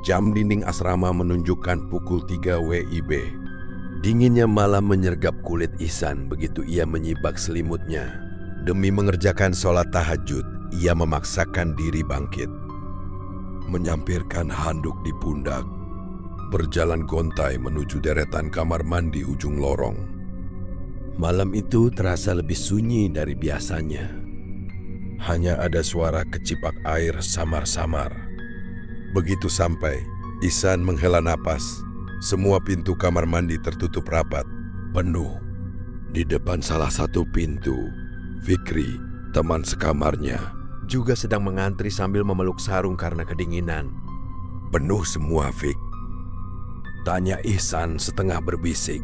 Jam dinding asrama menunjukkan pukul 3 WIB. Dinginnya malam menyergap kulit Ihsan begitu ia menyibak selimutnya. Demi mengerjakan sholat tahajud, ia memaksakan diri bangkit. Menyampirkan handuk di pundak, berjalan gontai menuju deretan kamar mandi ujung lorong. Malam itu terasa lebih sunyi dari biasanya. Hanya ada suara kecipak air samar-samar. Begitu sampai, Ihsan menghela napas. Semua pintu kamar mandi tertutup rapat, penuh. Di depan salah satu pintu, Fikri, teman sekamarnya, juga sedang mengantri sambil memeluk sarung karena kedinginan. Penuh semua, Fik. Tanya Ihsan setengah berbisik.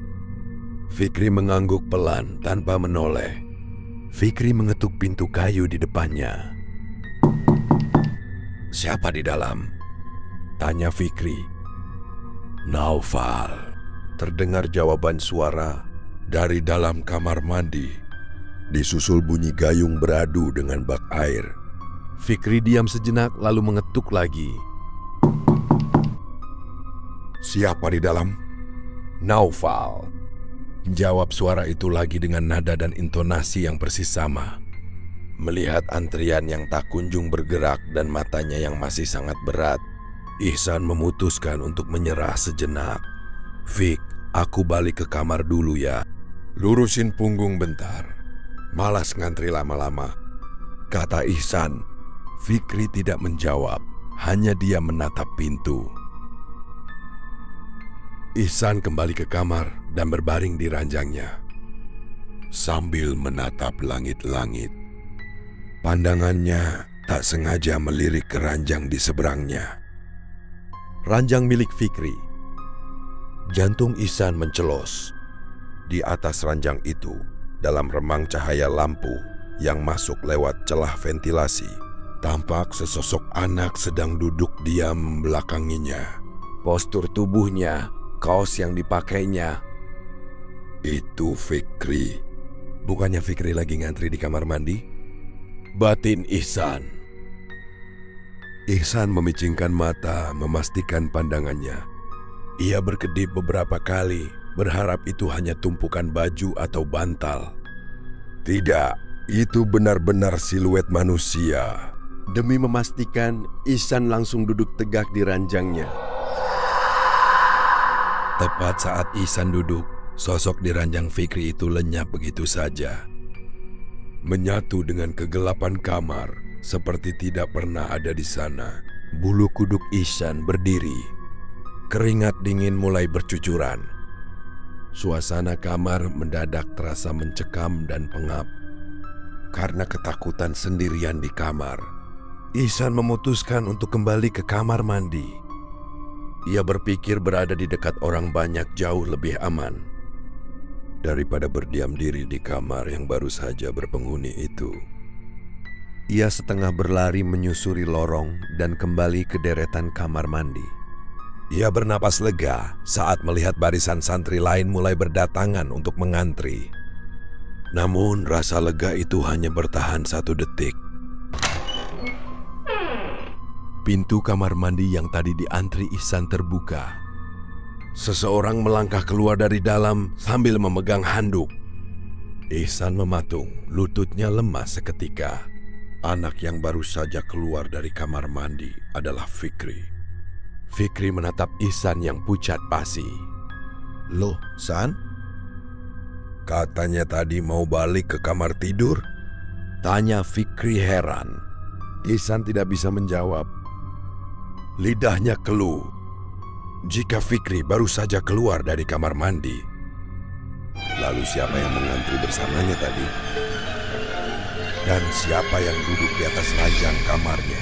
Fikri mengangguk pelan tanpa menoleh. Fikri mengetuk pintu kayu di depannya. "Siapa di dalam?" tanya Fikri. "Naufal," terdengar jawaban suara dari dalam kamar mandi. Disusul bunyi gayung beradu dengan bak air. Fikri diam sejenak lalu mengetuk lagi. "Siapa di dalam?" "Naufal," jawab suara itu lagi dengan nada dan intonasi yang persis sama. Melihat antrian yang tak kunjung bergerak dan matanya yang masih sangat berat, Ihsan memutuskan untuk menyerah sejenak. "Fik, aku balik ke kamar dulu ya. Lurusin punggung bentar. Malas ngantri lama-lama," kata Ihsan. Fikri tidak menjawab, hanya dia menatap pintu. Ihsan kembali ke kamar dan berbaring di ranjangnya. Sambil menatap langit-langit, pandangannya tak sengaja melirik ke ranjang di seberangnya. Ranjang milik Fikri. Jantung Ihsan mencelos. Di atas ranjang itu, dalam remang cahaya lampu yang masuk lewat celah ventilasi, tampak sesosok anak sedang duduk diam belakanginya. Postur tubuhnya, kaos yang dipakainya. Itu Fikri. Bukannya Fikri lagi ngantri di kamar mandi? Batin Ihsan. Ihsan memicingkan mata, memastikan pandangannya. Ia berkedip beberapa kali, berharap itu hanya tumpukan baju atau bantal. Tidak, itu benar-benar siluet manusia. Demi memastikan, Ihsan langsung duduk tegak di ranjangnya. Tepat saat Ihsan duduk, sosok di ranjang Fikri itu lenyap begitu saja. Menyatu dengan kegelapan kamar, seperti tidak pernah ada di sana. Bulu kuduk Ihsan berdiri. Keringat dingin mulai bercucuran. Suasana kamar mendadak terasa mencekam dan pengap. Karena ketakutan sendirian di kamar, Ihsan memutuskan untuk kembali ke kamar mandi. Ia berpikir berada di dekat orang banyak jauh lebih aman daripada berdiam diri di kamar yang baru saja berpenghuni itu. Ia setengah berlari menyusuri lorong dan kembali ke deretan kamar mandi. Ia bernapas lega saat melihat barisan santri lain mulai berdatangan untuk mengantri. Namun rasa lega itu hanya bertahan 1 detik. Pintu kamar mandi yang tadi diantri Ihsan terbuka. Seseorang melangkah keluar dari dalam sambil memegang handuk. Ihsan mematung, lututnya lemas seketika. Anak yang baru saja keluar dari kamar mandi adalah Fikri. Fikri menatap Ihsan yang pucat pasi. "Loh, San? Katanya tadi mau balik ke kamar tidur?" tanya Fikri heran. Ihsan tidak bisa menjawab. Lidahnya keluh. Jika Fikri baru saja keluar dari kamar mandi, lalu siapa yang mengantri bersamanya tadi? Dan siapa yang duduk di atas ranjang kamarnya?